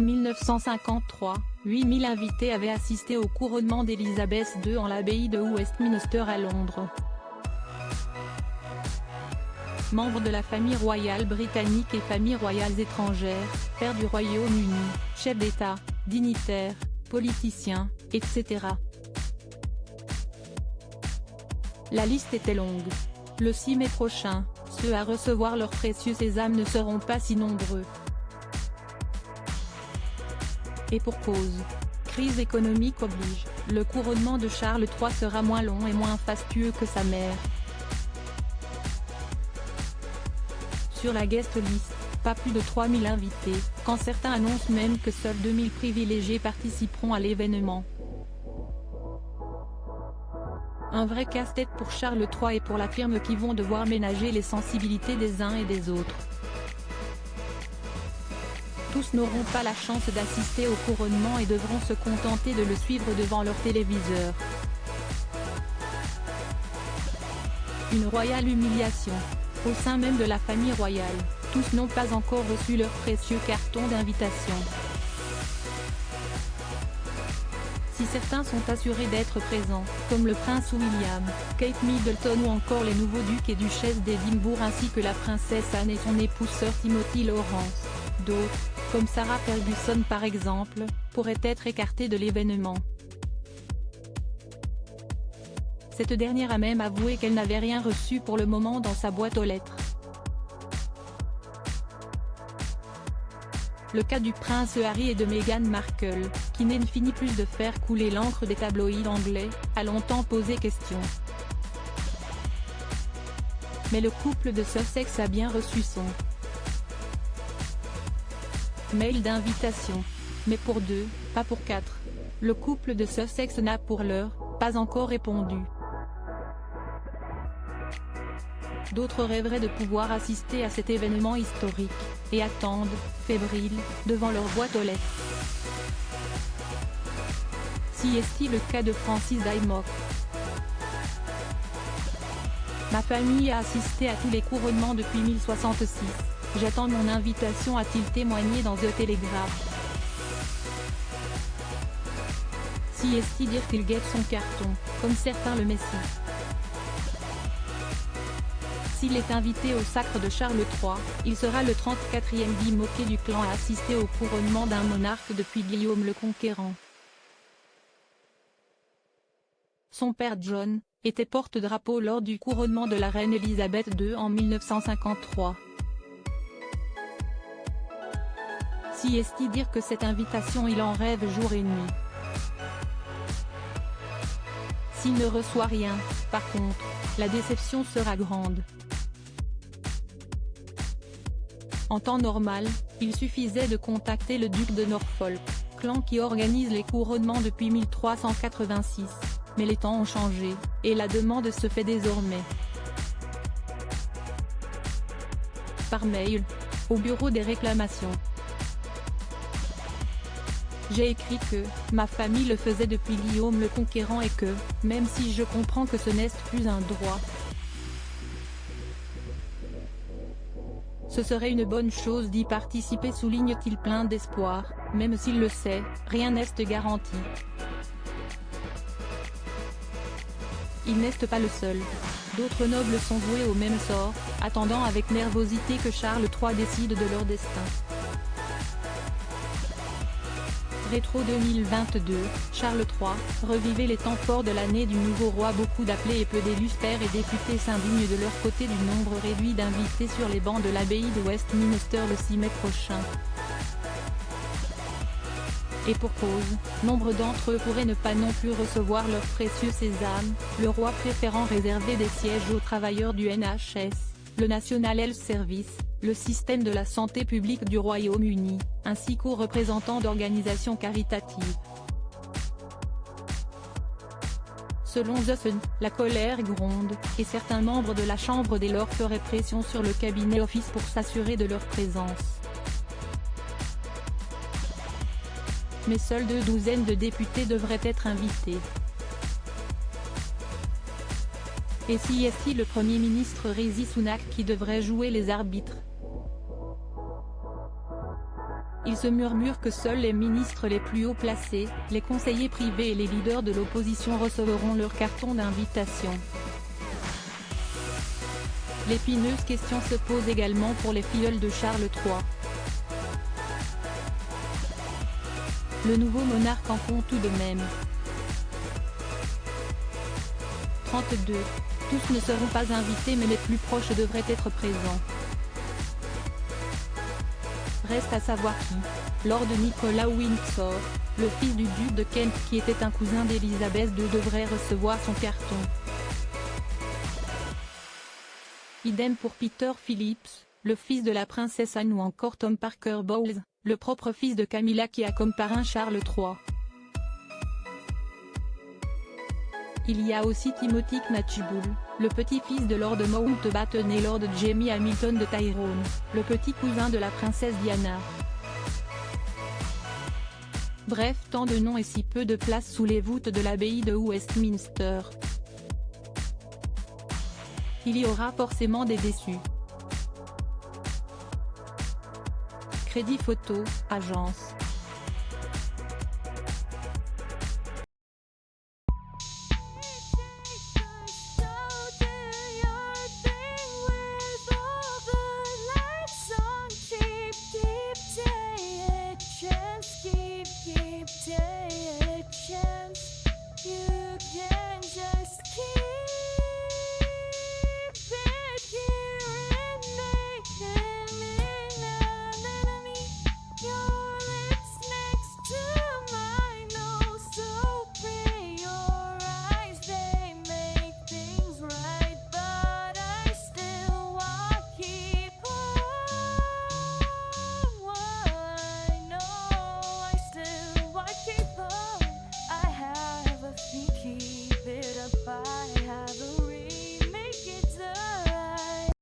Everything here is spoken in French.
En 1953, 8000 invités avaient assisté au couronnement d'Élisabeth II en l'abbaye de Westminster à Londres. Membres de la famille royale britannique et familles royales étrangères, pères du Royaume-Uni, chefs d'État, dignitaires, politiciens, etc. La liste était longue. Le 6 mai prochain, ceux à recevoir leur précieux sésame ne seront pas si nombreux. Et pour cause. Crise économique oblige, le couronnement de Charles III sera moins long et moins fastueux que sa mère. Sur la guest list, pas plus de 3000 invités, quand certains annoncent même que seuls 2000 privilégiés participeront à l'événement. Un vrai casse-tête pour Charles III et pour la firme qui vont devoir ménager les sensibilités des uns et des autres. Tous n'auront pas la chance d'assister au couronnement et devront se contenter de le suivre devant leur téléviseur. Une royale humiliation. Au sein même de la famille royale, tous n'ont pas encore reçu leur précieux carton d'invitation. Si certains sont assurés d'être présents, comme le prince William, Kate Middleton ou encore les nouveaux ducs et duchesses d'Édimbourg ainsi que la princesse Anne et son époux Sir Timothy Lawrence, d'autres, comme Sarah Ferguson par exemple, pourraient être écartés de l'événement. Cette dernière a même avoué qu'elle n'avait rien reçu pour le moment dans sa boîte aux lettres. Le cas du prince Harry et de Meghan Markle, qui n'en finit plus de faire couler l'encre des tabloïds anglais, a longtemps posé question. Mais le couple de Sussex a bien reçu son mail d'invitation. Mais pour 2, pas pour 4. Le couple de Sussex n'a pour l'heure pas encore répondu. D'autres rêveraient de pouvoir assister à cet événement historique, et attendent, fébriles, devant leur boîte aux lettres. Si est-il le cas de Francis Dymock. Ma famille a assisté à tous les couronnements depuis 1066, j'attends mon invitation a-t-il témoigné dans The Telegraph. Si est-il dire qu'il guette son carton, comme certains le Messie. S'il est invité au sacre de Charles III, il sera le 34e Dymocké du clan à assister au couronnement d'un monarque depuis Guillaume le Conquérant. Son père John était porte-drapeau lors du couronnement de la reine Élisabeth II en 1953. Si est-il dire que cette invitation il en rêve jour et nuit. S'il ne reçoit rien, par contre, la déception sera grande. En temps normal, il suffisait de contacter le duc de Norfolk, clan qui organise les couronnements depuis 1386, mais les temps ont changé, et la demande se fait désormais par mail, au bureau des réclamations. J'ai écrit que, ma famille le faisait depuis Guillaume le Conquérant et que, même si je comprends que ce n'est plus un droit, ce serait une bonne chose d'y participer souligne-t-il plein d'espoir, même s'il le sait, rien n'est garanti. Il n'est pas le seul. D'autres nobles sont voués au même sort, attendant avec nervosité que Charles III décide de leur destin. Rétro 2022, Charles III, revivez les temps forts de l'année du nouveau roi. Beaucoup d'appelés et peu d'élus pairs et députés s'indignent de leur côté du nombre réduit d'invités sur les bancs de l'abbaye de Westminster le 6 mai prochain. Et pour cause, nombre d'entre eux pourraient ne pas non plus recevoir leur précieux sésame, le roi préférant réserver des sièges aux travailleurs du NHS, le National Health Service, le système de la santé publique du Royaume-Uni, ainsi qu'aux représentants d'organisations caritatives. Selon The Sun, la colère gronde, et certains membres de la Chambre des Lords feraient pression sur le cabinet Office pour s'assurer de leur présence. Mais seules 2 douzaines de députés devraient être invités. Et si est-il le Premier ministre Rishi Sunak qui devrait jouer les arbitres? Il se murmure que seuls les ministres les plus haut placés, les conseillers privés et les leaders de l'opposition recevront leur carton d'invitation. L'épineuse question se pose également pour les filleuls de Charles III. Le nouveau monarque en compte tout de même 32. Tous ne seront pas invités mais les plus proches devraient être présents. Reste à savoir qui. Lord Nicolas Windsor, le fils du duc de Kent qui était un cousin d'Élisabeth II devrait recevoir son carton. Idem pour Peter Phillips, le fils de la princesse Anne ou encore Tom Parker Bowles, le propre fils de Camilla qui a comme parrain Charles III. Il y a aussi Timothy Knatchbull, le petit-fils de Lord Mountbatten et Lord Jamie Hamilton de Tyrone, le petit cousin de la princesse Diana. Bref, tant de noms et si peu de place sous les voûtes de l'abbaye de Westminster. Il y aura forcément des déçus. Crédit photo, agence.